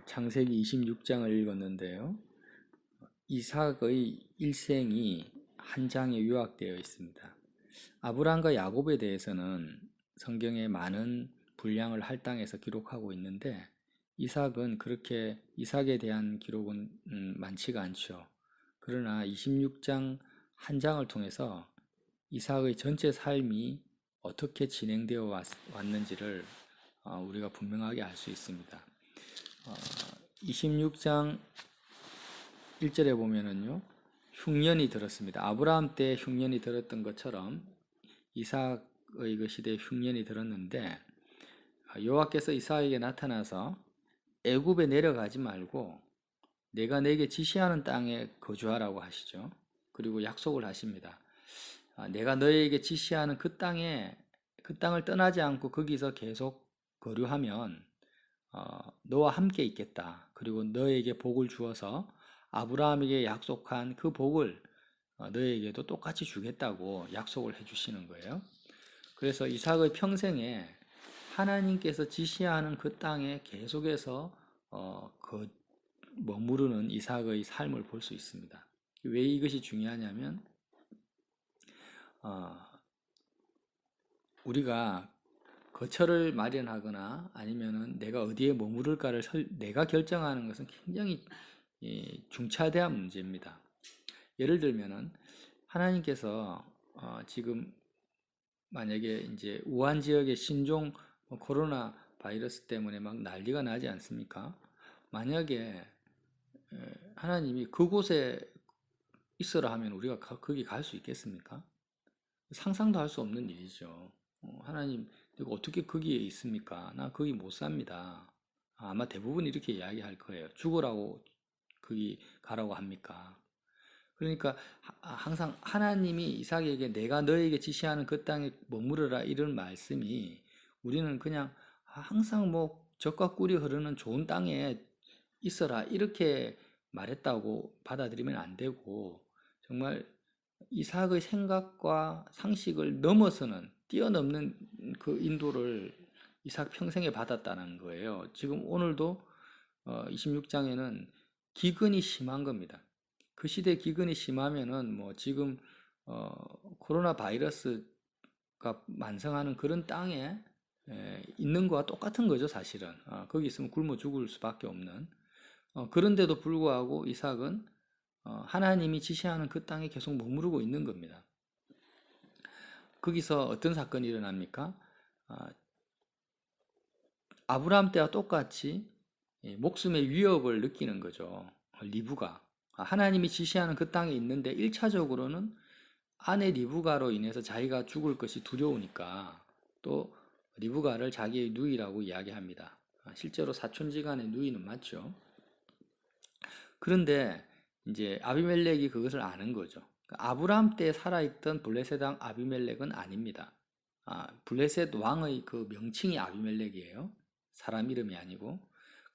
창세기 26장을 읽었는데요. 이삭의 일생이 한 장에 요약되어 있습니다. 아브라함과 야곱에 대해서는 성경에 많은 분량을 할당해서 기록하고 있는데 이삭은 그렇게 이삭에 대한 기록은 많지가 않죠. 그러나 26장 한 장을 통해서 이삭의 전체 삶이 어떻게 진행되어 왔는지를 우리가 분명하게 알 수 있습니다. 26장 1절에 보면은요, 흉년이 들었습니다. 아브라함 때 흉년이 들었던 것처럼 이삭의 그 시대에 흉년이 들었는데 여호와께서 이삭에게 나타나서 애굽에 내려가지 말고 내가 내게 지시하는 땅에 거주하라고 하시죠. 그리고 약속을 하십니다. 내가 너에게 지시하는 그 땅을 떠나지 않고 거기서 계속 거류하면 너와 함께 있겠다. 그리고 너에게 복을 주어서 아브라함에게 약속한 그 복을 너에게도 똑같이 주겠다고 약속을 해주시는 거예요. 그래서 이삭의 평생에 하나님께서 지시하는 그 땅에 계속해서 머무르는 이삭의 삶을 볼 수 있습니다. 왜 이것이 중요하냐면 우리가 거처를 마련하거나 아니면은 내가 어디에 머무를까를 내가 결정하는 것은 굉장히 중차대한 문제입니다. 예를 들면은 하나님께서 지금 만약에 이제 우한 지역의 신종 코로나 바이러스 때문에 막 난리가 나지 않습니까? 만약에 하나님이 그곳에 있으라 하면 우리가 거기 갈 수 있겠습니까? 상상도 할 수 없는 일이죠. 하나님, 내가 어떻게 거기에 있습니까? 나 거기 못 삽니다. 아마 대부분 이렇게 이야기할 거예요. 죽으라고 거기 가라고 합니까? 그러니까 항상 하나님이 이삭에게 내가 너에게 지시하는 그 땅에 머무르라 이런 말씀이 우리는 그냥 항상 뭐 젖과 꿀이 흐르는 좋은 땅에 있어라 이렇게 말했다고 받아들이면 안 되고 정말 이삭의 생각과 상식을 넘어서는 뛰어넘는 그 인도를 이삭 평생에 받았다는 거예요. 지금 오늘도 26장에는 기근이 심한 겁니다. 그 시대 기근이 심하면은 뭐 지금 코로나 바이러스가 만성하는 그런 땅에 있는 거와 똑같은 거죠, 사실은. 거기 있으면 굶어 죽을 수밖에 없는. 그런데도 불구하고 이삭은 하나님이 지시하는 그 땅에 계속 머무르고 있는 겁니다. 거기서 어떤 사건이 일어납니까? 아브라함 때와 똑같이 목숨의 위협을 느끼는 거죠. 리브가. 하나님이 지시하는 그 땅에 있는데 1차적으로는 아내 리브가로 인해서 자기가 죽을 것이 두려우니까 또 리브가를 자기의 누이라고 이야기합니다. 실제로 사촌지간의 누이는 맞죠. 그런데 이제 아비멜렉이 그것을 아는 거죠. 아브라함 때 살아있던 블레셋 왕 아비멜렉은 아닙니다. 블레셋 왕의 그 명칭이 아비멜렉이에요. 사람 이름이 아니고.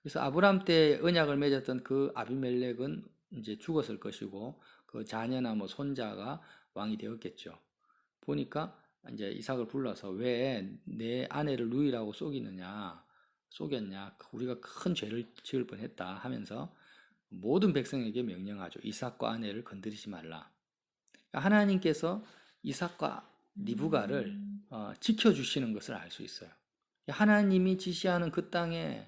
그래서 아브라함 때 언약을 맺었던 그 아비멜렉은 이제 죽었을 것이고 그 자녀나 뭐 손자가 왕이 되었겠죠. 보니까 이제 이삭을 불러서 왜 내 아내를 누이라고 속였냐, 우리가 큰 죄를 지을 뻔했다 하면서 모든 백성에게 명령하죠. 이삭과 아내를 건드리지 말라. 하나님께서 이삭과 리브가를 지켜주시는 것을 알 수 있어요. 하나님이 지시하는 그 땅에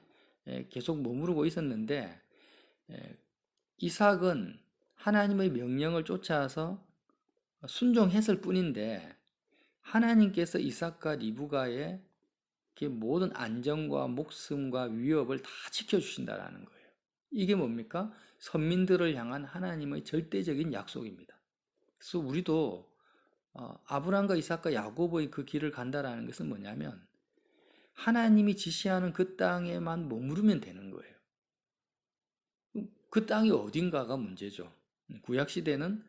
계속 머무르고 있었는데 이삭은 하나님의 명령을 쫓아서 순종했을 뿐인데 하나님께서 이삭과 리브가의 모든 안전과 목숨과 위협을 다 지켜주신다라는 거예요. 이게 뭡니까? 선민들을 향한 하나님의 절대적인 약속입니다. 그래서 우리도 아브라함과 이삭과 야곱의 그 길을 간다라는 것은 뭐냐면 하나님이 지시하는 그 땅에만 머무르면 되는 거예요. 그 땅이 어딘가가 문제죠. 구약 시대는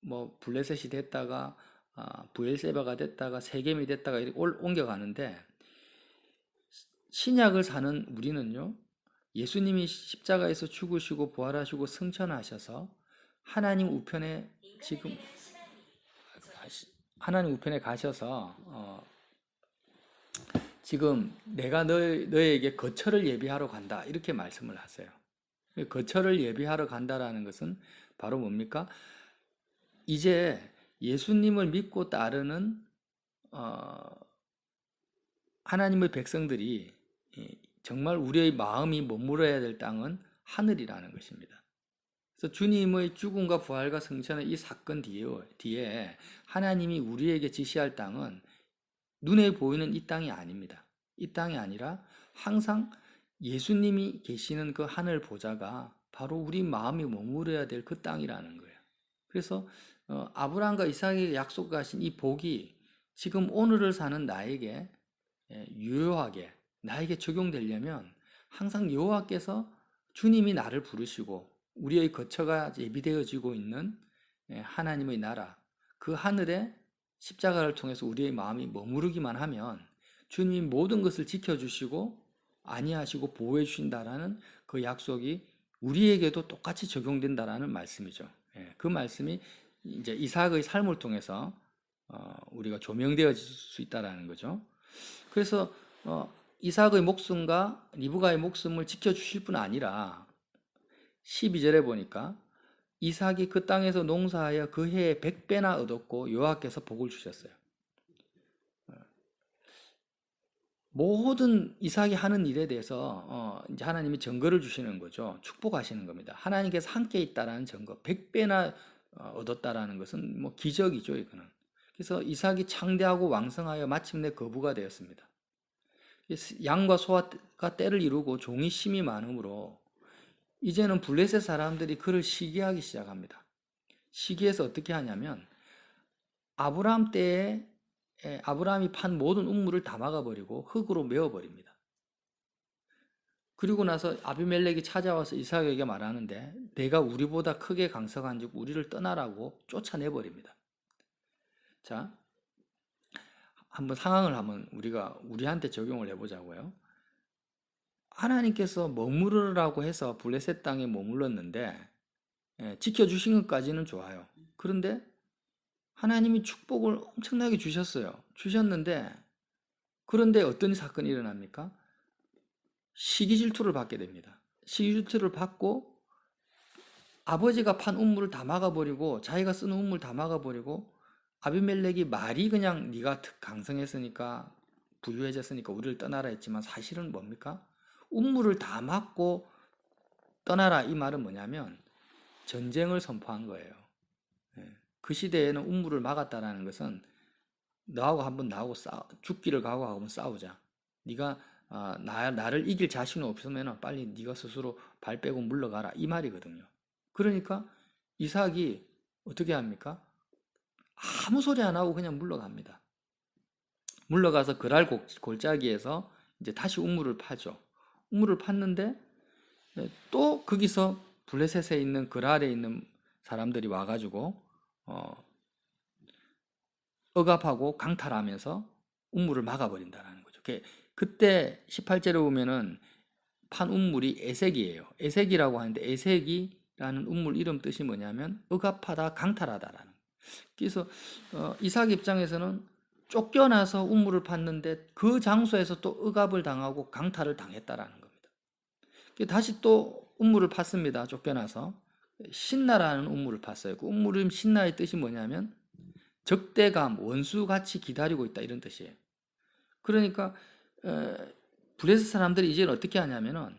뭐 블레셋이 됐다가 브엘세바가 됐다가 세겜이 됐다가 이렇게 옮겨가는데 신약을 사는 우리는요. 예수님이 십자가에서 죽으시고 부활하시고 승천하셔서 하나님 우편에 지금 하나님 우편에 가셔서 지금 내가 너에게 거처를 예비하러 간다 이렇게 말씀을 하세요. 거처를 예비하러 간다라는 것은 바로 뭡니까? 이제 예수님을 믿고 따르는 하나님의 백성들이 정말 우리의 마음이 머물러야 될 땅은 하늘이라는 것입니다. 그래서 주님의 죽음과 부활과 승천의 이 사건 뒤에 하나님이 우리에게 지시할 땅은 눈에 보이는 이 땅이 아닙니다. 이 땅이 아니라 항상 예수님이 계시는 그 하늘 보좌가 바로 우리 마음이 머무러야 될 그 땅이라는 거예요. 그래서 아브라함과 이삭에게 약속하신 이 복이 지금 오늘을 사는 나에게 유효하게 나에게 적용되려면 항상 여호와께서 주님이 나를 부르시고 우리의 거처가 예비되어지고 있는 하나님의 나라 그 하늘에 십자가를 통해서 우리의 마음이 머무르기만 하면 주님이 모든 것을 지켜주시고 안위하시고 보호해 주신다라는 그 약속이 우리에게도 똑같이 적용된다라는 말씀이죠. 그 말씀이 이제 이삭의 삶을 통해서 우리가 조명되어질 수 있다라는 거죠. 그래서 이삭의 목숨과 리브가의 목숨을 지켜주실 뿐 아니라 12절에 보니까 이삭이 그 땅에서 농사하여 그 해에 100배나 얻었고 여호와께서 복을 주셨어요. 모든 이삭이 하는 일에 대해서 이제 하나님이 증거를 주시는 거죠. 축복하시는 겁니다. 하나님께서 함께 있다라는 증거, 100배나 얻었다라는 것은 뭐 기적이죠, 이거는. 그래서 이삭이 창대하고 왕성하여 마침내 거부가 되었습니다. 양과 소가 떼를 이루고 종이 심이 많으므로 이제는 블레셋 사람들이 그를 시기하기 시작합니다. 시기해서 어떻게 하냐면 아브라함 때에 아브라함이 판 모든 우물을 다 막아버리고 흙으로 메워버립니다. 그리고 나서 아비멜렉이 찾아와서 이삭에게 말하는데 내가 우리보다 크게 강성한즉 우리를 떠나라고 쫓아내버립니다. 자, 한번 상황을 우리가 우리한테 적용을 해보자고요. 하나님께서 머무르라고 해서 블레셋 땅에 머물렀는데 지켜주신 것까지는 좋아요. 그런데 하나님이 축복을 엄청나게 주셨는데 그런데 어떤 사건이 일어납니까? 시기 질투를 받게 됩니다. 시기 질투를 받고 아버지가 판 우물을 다 막아버리고 자기가 쓰는 우물 다 막아버리고 아비멜렉이 말이 그냥 네가 강성했으니까 부유해졌으니까 우리를 떠나라 했지만 사실은 뭡니까? 우물을 다 막고 떠나라 이 말은 뭐냐면 전쟁을 선포한 거예요. 그 시대에는 우물을 막았다라는 것은 너하고 한번 나하고 죽기를 각오하고 싸우자. 네가 나를 이길 자신 없으면 빨리 네가 스스로 발 빼고 물러가라 이 말이거든요. 그러니까 이삭이 어떻게 합니까? 아무 소리 안 하고 그냥 물러갑니다. 물러가서 그랄 골짜기에서 이제 다시 우물을 파죠. 우물을 팠는데 또 거기서 블레셋에 있는 그랄에 있는 사람들이 와가지고 억압하고 강탈하면서 우물을 막아버린다는 거죠. 그때 18절에 보면은 판 우물이 에색이에요. 에색이라고 하는데 에색이라는 우물 이름 뜻이 뭐냐면 억압하다, 강탈하다라는. 그래서 이삭 입장에서는 쫓겨나서 우물을 팠는데 그 장소에서 또 억압을 당하고 강탈을 당했다라는 겁니다. 다시 또 우물을 팠습니다. 쫓겨나서 신나라는 우물을 팠어요. 그 우물의 신나의 뜻이 뭐냐면 적대감, 원수같이 기다리고 있다 이런 뜻이에요. 그러니까 블레셋 사람들이 이제는 어떻게 하냐면은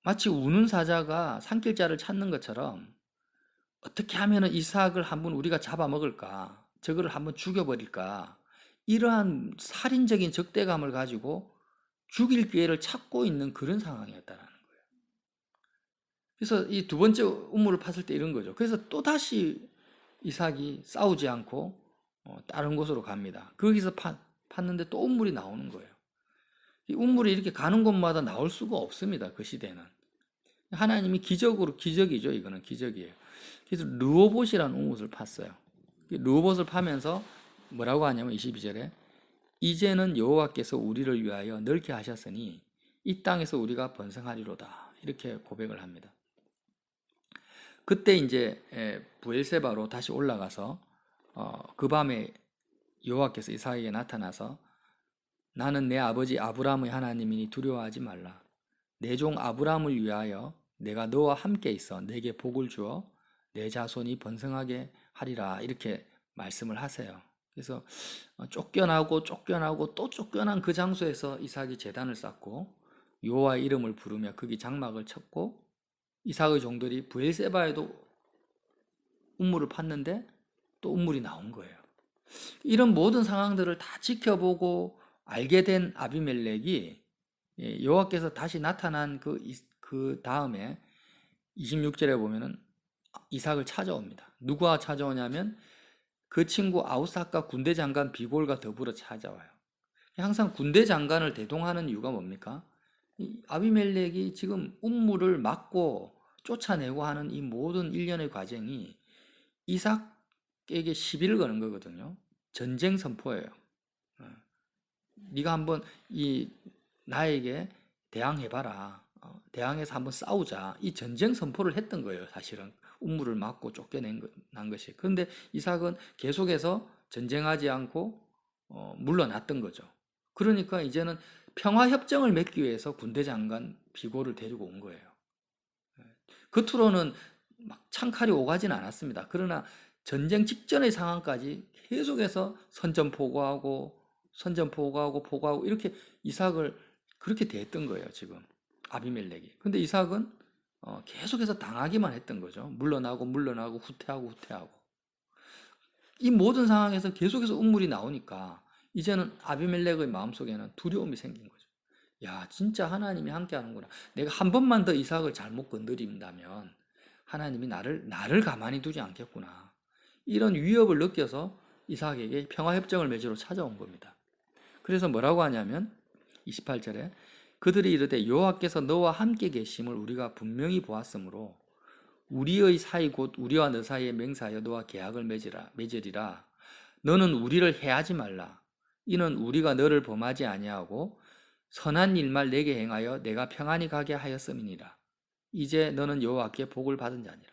마치 우는 사자가 산길자를 찾는 것처럼 어떻게 하면은 이삭을 한번 우리가 잡아먹을까, 저거를 한번 죽여버릴까 이러한 살인적인 적대감을 가지고 죽일 기회를 찾고 있는 그런 상황이었다라는 거예요. 그래서 이 두 번째 우물을 팠을 때 이런 거죠. 그래서 또 다시 이삭이 싸우지 않고 다른 곳으로 갑니다. 거기서 팠는데 또 우물이 나오는 거예요. 이 우물이 이렇게 가는 곳마다 나올 수가 없습니다. 그 시대는. 하나님이 기적이죠. 이거는 기적이에요. 그래서 르호봇이라는 우물을 팠어요. 르호봇을 파면서 뭐라고 하냐면 22절에 이제는 여호와께서 우리를 위하여 넓게 하셨으니 이 땅에서 우리가 번성하리로다. 이렇게 고백을 합니다. 그때 이제 브엘세바로 다시 올라가서 그 밤에 여호와께서 이삭에게 나타나서 나는 내 아버지 아브라함의 하나님이니 두려워하지 말라. 내 종 아브라함을 위하여 내가 너와 함께 있어 내게 복을 주어 내 자손이 번성하게 하리라. 이렇게 말씀을 하세요. 그래서 쫓겨나고 또 쫓겨난 그 장소에서 이삭이 제단을 쌓고 여호와의 이름을 부르며 거기 장막을 쳤고, 이삭의 종들이 브엘세바에도 운물을 팠는데 또 운물이 나온 거예요. 이런 모든 상황들을 다 지켜보고 알게 된 아비멜렉이 여호와께서 다시 나타난 그 다음에 26절에 보면은 이삭을 찾아옵니다. 누구와 찾아오냐면 그 친구 아우삭과 군대 장관 비골과 더불어 찾아와요. 항상 군대 장관을 대동하는 이유가 뭡니까? 아비멜렉이 지금 운물을 막고 쫓아내고 하는 이 모든 일련의 과정이 이삭에게 시비를 거는 거거든요. 전쟁 선포예요. 네가 한번 나에게 대항해봐라. 대항해서 한번 싸우자. 이 전쟁 선포를 했던 거예요. 사실은 운물을 막고 쫓겨난 것이. 그런데 이삭은 계속해서 전쟁하지 않고 물러났던 거죠. 그러니까 이제는 평화협정을 맺기 위해서 군대 장관 비고를 데리고 온 거예요. 겉으로는 막 창칼이 오가진 않았습니다. 그러나 전쟁 직전의 상황까지 계속해서 선전포고하고 이렇게 이삭을 그렇게 대했던 거예요, 지금 아비멜렉이. 근데 이삭은 계속해서 당하기만 했던 거죠. 물러나고 후퇴하고. 이 모든 상황에서 계속해서 운물이 나오니까 이제는 아비멜렉의 마음속에는 두려움이 생긴 거죠. 야, 진짜 하나님이 함께하는구나. 내가 한 번만 더 이삭을 잘못 건드린다면 하나님이 나를 가만히 두지 않겠구나. 이런 위협을 느껴서 이삭에게 평화협정을 맺으러 찾아온 겁니다. 그래서 뭐라고 하냐면 28절에 그들이 이르되 여호와께서 너와 함께 계심을 우리가 분명히 보았으므로 우리의 사이 곧 우리와 너 사이에 맹세하여 너와 계약을 맺으리라. 너는 우리를 해하지 말라. 이는 우리가 너를 범하지 아니하고 선한 일만 내게 행하여 내가 평안히 가게 하였음이니라. 이제 너는 여호와께 복을 받은 자니라.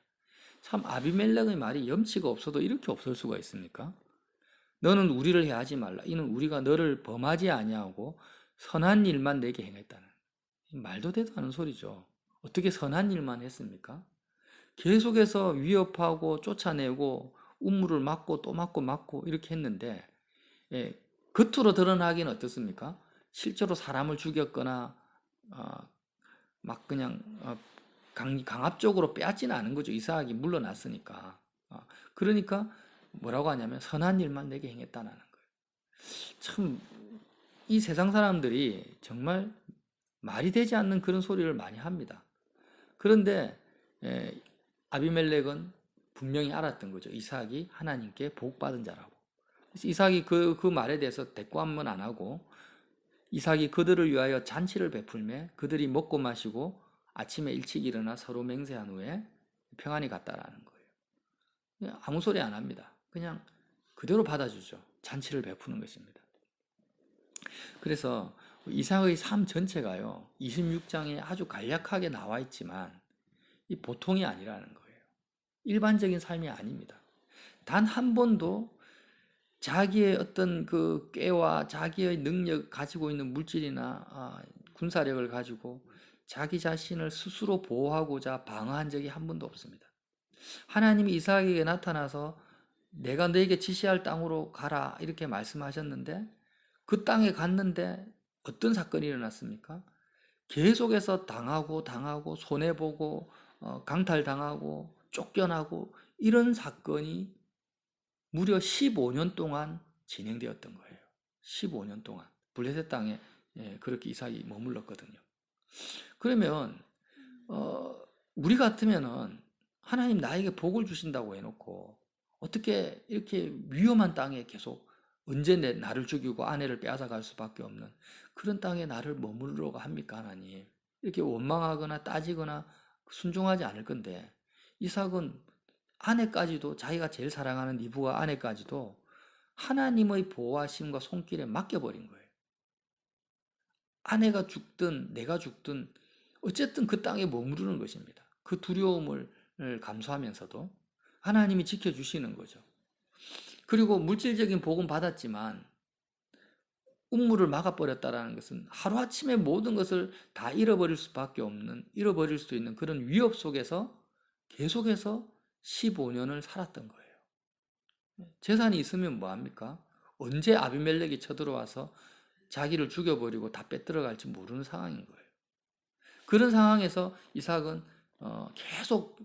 참 아비멜렉의 말이 염치가 없어도 이렇게 없을 수가 있습니까? 너는 우리를 해하지 말라. 이는 우리가 너를 범하지 아니하고 선한 일만 내게 행했다는. 말도 되도 않은 소리죠. 어떻게 선한 일만 했습니까? 계속해서 위협하고 쫓아내고 운물을 막고 또 막고 이렇게 했는데, 겉으로 드러나기는 어떻습니까? 실제로 사람을 죽였거나 막 그냥 강압적으로 빼앗지는 않은 거죠. 이삭이 물러났으니까. 그러니까 뭐라고 하냐면 선한 일만 내게 행했다는 거예요. 참 이 세상 사람들이 정말 말이 되지 않는 그런 소리를 많이 합니다. 그런데 아비멜렉은 분명히 알았던 거죠. 이삭이 하나님께 복받은 자라고. 그래서 이삭이 그 말에 대해서 대꾸한번 안 하고 이삭이 그들을 위하여 잔치를 베풀매 그들이 먹고 마시고 아침에 일찍 일어나 서로 맹세한 후에 평안히 갔다라는 거예요. 아무 소리 안 합니다. 그냥 그대로 받아주죠. 잔치를 베푸는 것입니다. 그래서 이삭의 삶 전체가요, 26장에 아주 간략하게 나와 있지만 이 보통이 아니라는 거예요. 일반적인 삶이 아닙니다. 단 한 번도 자기의 어떤 그 꾀와 자기의 능력 가지고 있는 물질이나 군사력을 가지고 자기 자신을 스스로 보호하고자 방어한 적이 한 번도 없습니다. 하나님이 이삭에게 나타나서 내가 너에게 지시할 땅으로 가라 이렇게 말씀하셨는데 그 땅에 갔는데 어떤 사건이 일어났습니까? 계속해서 당하고 손해보고 강탈당하고 쫓겨나고 이런 사건이 무려 15년 동안 진행되었던 거예요. 15년 동안 블레셋 땅에 그렇게 이삭이 머물렀거든요. 그러면 우리 같으면은 하나님 나에게 복을 주신다고 해놓고 어떻게 이렇게 위험한 땅에 계속 언제 나를 죽이고 아내를 빼앗아 갈 수밖에 없는 그런 땅에 나를 머무르려고 합니까, 하나님? 이렇게 원망하거나 따지거나 순종하지 않을 건데 이삭은 아내까지도 자기가 제일 사랑하는 이브와 아내까지도 하나님의 보호하심과 손길에 맡겨버린 거예요. 아내가 죽든 내가 죽든 어쨌든 그 땅에 머무르는 것입니다. 그 두려움을 감수하면서도 하나님이 지켜주시는 거죠. 그리고 물질적인 복은 받았지만 운물을 막아버렸다라는 것은 하루아침에 모든 것을 다 잃어버릴 수밖에 없는, 잃어버릴 수 있는 그런 위협 속에서 계속해서 15년을 살았던 거예요. 재산이 있으면 뭐합니까? 언제 아비멜렉이 쳐들어와서 자기를 죽여버리고 다 빼들어갈지 모르는 상황인 거예요. 그런 상황에서 이삭은 계속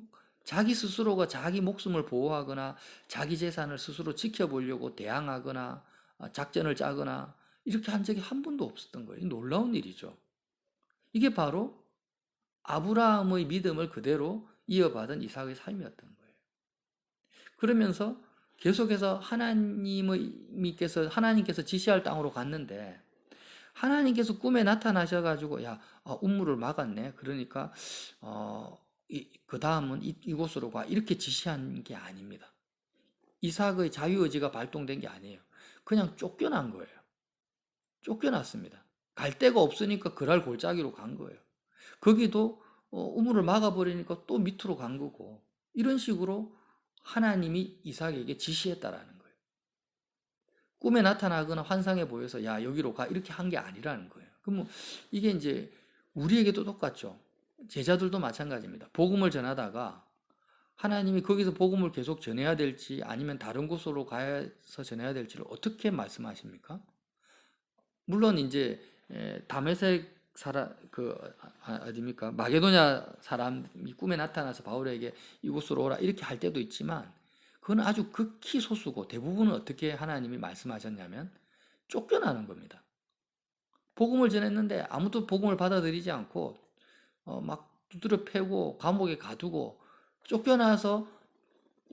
자기 스스로가 자기 목숨을 보호하거나 자기 재산을 스스로 지켜보려고 대항하거나 작전을 짜거나 이렇게 한 적이 한 번도 없었던 거예요. 놀라운 일이죠. 이게 바로 아브라함의 믿음을 그대로 이어받은 이삭의 삶이었던 거예요. 그러면서 계속해서 하나님께서 지시할 땅으로 갔는데 하나님께서 꿈에 나타나셔가지고 야 운물을 막았네. 그러니까 그 다음은 이곳으로 가 이렇게 지시한 게 아닙니다. 이삭의 자유의지가 발동된 게 아니에요. 그냥 쫓겨난 거예요. 쫓겨났습니다. 갈 데가 없으니까 그랄 골짜기로 간 거예요. 거기도 우물을 막아버리니까 또 밑으로 간 거고 이런 식으로 하나님이 이삭에게 지시했다라는 거예요. 꿈에 나타나거나 환상에 보여서 야 여기로 가 이렇게 한 게 아니라는 거예요. 그럼 이게 이제 우리에게도 똑같죠. 제자들도 마찬가지입니다. 복음을 전하다가 하나님이 거기서 복음을 계속 전해야 될지 아니면 다른 곳으로 가서 전해야 될지를 어떻게 말씀하십니까? 물론 이제 다메섹 어디입니까? 마게도냐 사람이 꿈에 나타나서 바울에게 이곳으로 오라 이렇게 할 때도 있지만 그건 아주 극히 소수고 대부분은 어떻게 하나님이 말씀하셨냐면 쫓겨나는 겁니다. 복음을 전했는데 아무도 복음을 받아들이지 않고 막 두드려 패고 감옥에 가두고 쫓겨나서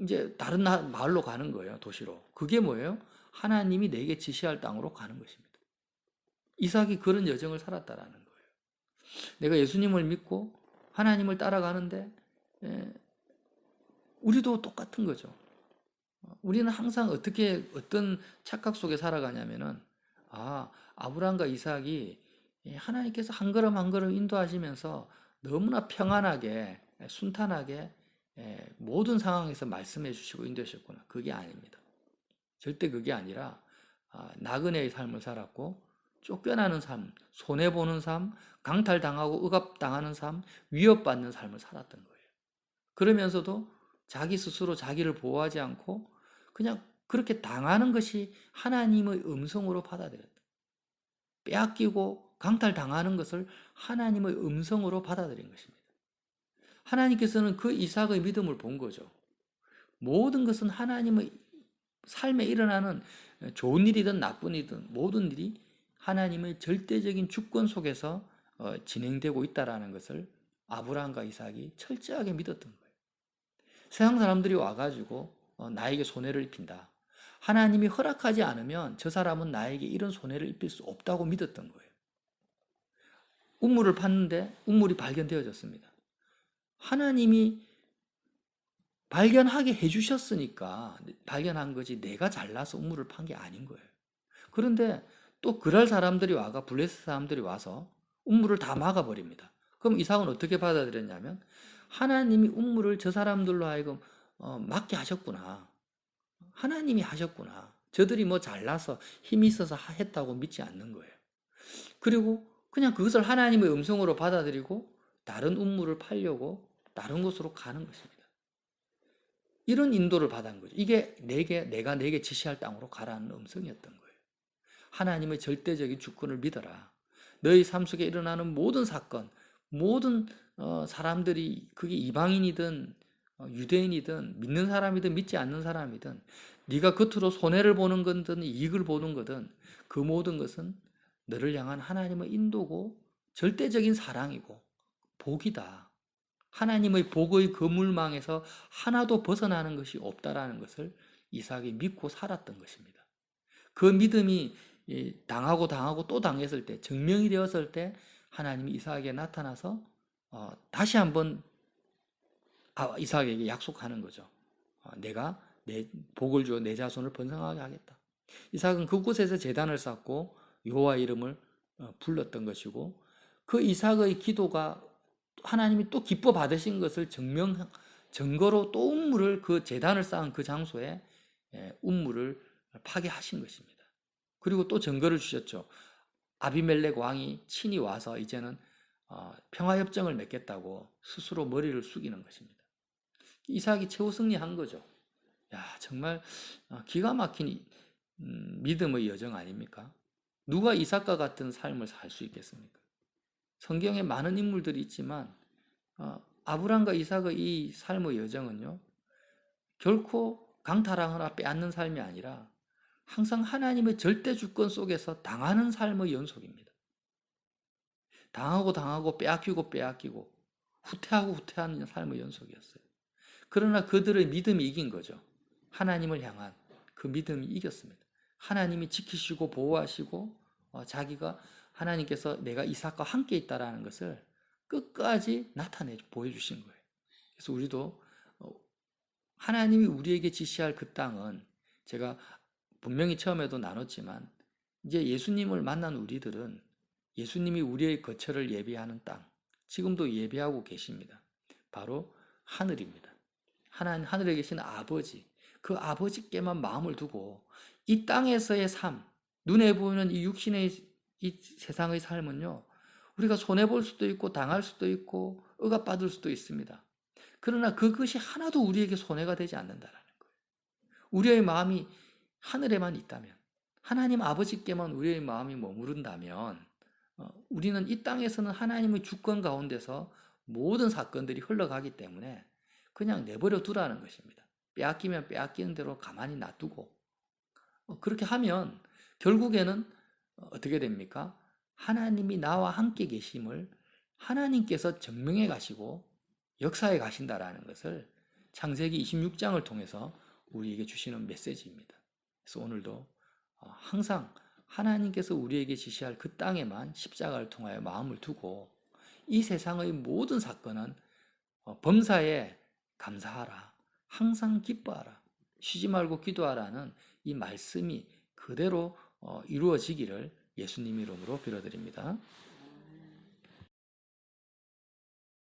이제 다른 마을로 가는 거예요. 도시로. 그게 뭐예요? 하나님이 내게 지시할 땅으로 가는 것입니다. 이삭이 그런 여정을 살았다라는 거예요. 내가 예수님을 믿고 하나님을 따라가는데 우리도 똑같은 거죠. 우리는 항상 어떤 착각 속에 살아가냐면은 아브라함과 이삭이 하나님께서 한 걸음 한 걸음 인도하시면서 너무나 평안하게 순탄하게 모든 상황에서 말씀해 주시고 인도하셨구나. 그게 아닙니다. 절대 그게 아니라 나그네의 삶을 살았고 쫓겨나는 삶, 손해보는 삶, 강탈당하고 억압당하는 삶, 위협받는 삶을 살았던 거예요. 그러면서도 자기 스스로 자기를 보호하지 않고 그냥 그렇게 당하는 것이 하나님의 음성으로 받아들였다. 빼앗기고 강탈당하는 것을 하나님의 음성으로 받아들인 것입니다. 하나님께서는 그 이삭의 믿음을 본 거죠. 모든 것은 하나님의 삶에 일어나는 좋은 일이든 나쁜 일이든 모든 일이 하나님의 절대적인 주권 속에서 진행되고 있다는 것을 아브라함과 이삭이 철저하게 믿었던 거예요. 세상 사람들이 와가지고 나에게 손해를 입힌다. 하나님이 허락하지 않으면 저 사람은 나에게 이런 손해를 입힐 수 없다고 믿었던 거예요. 우물을 팠는데 우물이 발견되어졌습니다. 하나님이 발견하게 해주셨으니까 발견한 거지 내가 잘나서 우물을 판 게 아닌 거예요. 그런데 또 그럴 사람들이 블레셋 사람들이 와서 우물을 다 막아버립니다. 그럼 이삭은 어떻게 받아들였냐면 하나님이 우물을 저 사람들로 하여금 막게 하셨구나. 하나님이 하셨구나. 저들이 뭐 잘나서 힘이 있어서 했다고 믿지 않는 거예요. 그리고 그냥 그것을 하나님의 음성으로 받아들이고 다른 우물을 파려고 다른 곳으로 가는 것입니다. 이런 인도를 받은 거죠. 이게 내가 내게 지시할 땅으로 가라는 음성이었던 거예요. 하나님의 절대적인 주권을 믿어라. 너희 삶 속에 일어나는 모든 사건, 모든 사람들이 그게 이방인이든 유대인이든 믿는 사람이든 믿지 않는 사람이든 네가 겉으로 손해를 보는 거든 이익을 보는 거든 그 모든 것은 너를 향한 하나님의 인도고 절대적인 사랑이고 복이다. 하나님의 복의 그물망에서 하나도 벗어나는 것이 없다라는 것을 이삭이 믿고 살았던 것입니다. 그 믿음이 당하고 또 당했을 때 증명이 되었을 때 하나님이 이삭에게 나타나서 다시 한번 이삭에게 약속하는 거죠. 내가 내 복을 주어 내 자손을 번성하게 하겠다. 이삭은 그곳에서 제단을 쌓고 여호와 이름을 불렀던 것이고 그 이삭의 기도가 하나님이 또 기뻐 받으신 것을 증거로 또 운물을 그 제단을 쌓은 그 장소에 운물을 파게 하신 것입니다. 그리고 또 증거를 주셨죠. 아비멜렉 왕이 친히 와서 이제는 평화협정을 맺겠다고 스스로 머리를 숙이는 것입니다. 이삭이 최후 승리한 거죠. 야, 정말 기가 막힌 믿음의 여정 아닙니까? 누가 이삭과 같은 삶을 살 수 있겠습니까? 성경에 많은 인물들이 있지만 아브람과 이삭의 이 삶의 여정은요, 결코 강탈하거나 빼앗는 삶이 아니라 항상 하나님의 절대 주권 속에서 당하는 삶의 연속입니다. 당하고 빼앗기고 빼앗기고 후퇴하고 후퇴하는 삶의 연속이었어요. 그러나 그들의 믿음이 이긴 거죠. 하나님을 향한 그 믿음이 이겼습니다. 하나님이 지키시고 보호하시고 자기가 하나님께서 내가 이삭과 함께 있다라는 것을 끝까지 나타내 보여주신 거예요. 그래서 우리도 하나님이 우리에게 지시할 그 땅은 제가 분명히 처음에도 나눴지만 이제 예수님을 만난 우리들은 예수님이 우리의 거처를 예비하는 땅, 지금도 예비하고 계십니다. 바로 하늘입니다. 하늘에 계신 아버지, 그 아버지께만 마음을 두고 이 땅에서의 삶, 눈에 보이는 이 육신의 이 세상의 삶은요, 우리가 손해볼 수도 있고 당할 수도 있고 억압받을 수도 있습니다. 그러나 그것이 하나도 우리에게 손해가 되지 않는다라는 거예요. 우리의 마음이 하늘에만 있다면, 하나님 아버지께만 우리의 마음이 머무른다면 우리는 이 땅에서는 하나님의 주권 가운데서 모든 사건들이 흘러가기 때문에 그냥 내버려 두라는 것입니다. 빼앗기면 빼앗기는 대로 가만히 놔두고 그렇게 하면 결국에는 어떻게 됩니까? 하나님이 나와 함께 계심을 하나님께서 증명해 가시고 역사해 가신다라는 것을 창세기 26장을 통해서 우리에게 주시는 메시지입니다. 그래서 오늘도 항상 하나님께서 우리에게 지시할 그 땅에만 십자가를 통하여 마음을 두고 이 세상의 모든 사건은 범사에 감사하라. 항상 기뻐하라. 쉬지 말고 기도하라는 이 말씀이 그대로 이루어지기를 예수님 이름으로 빌어드립니다.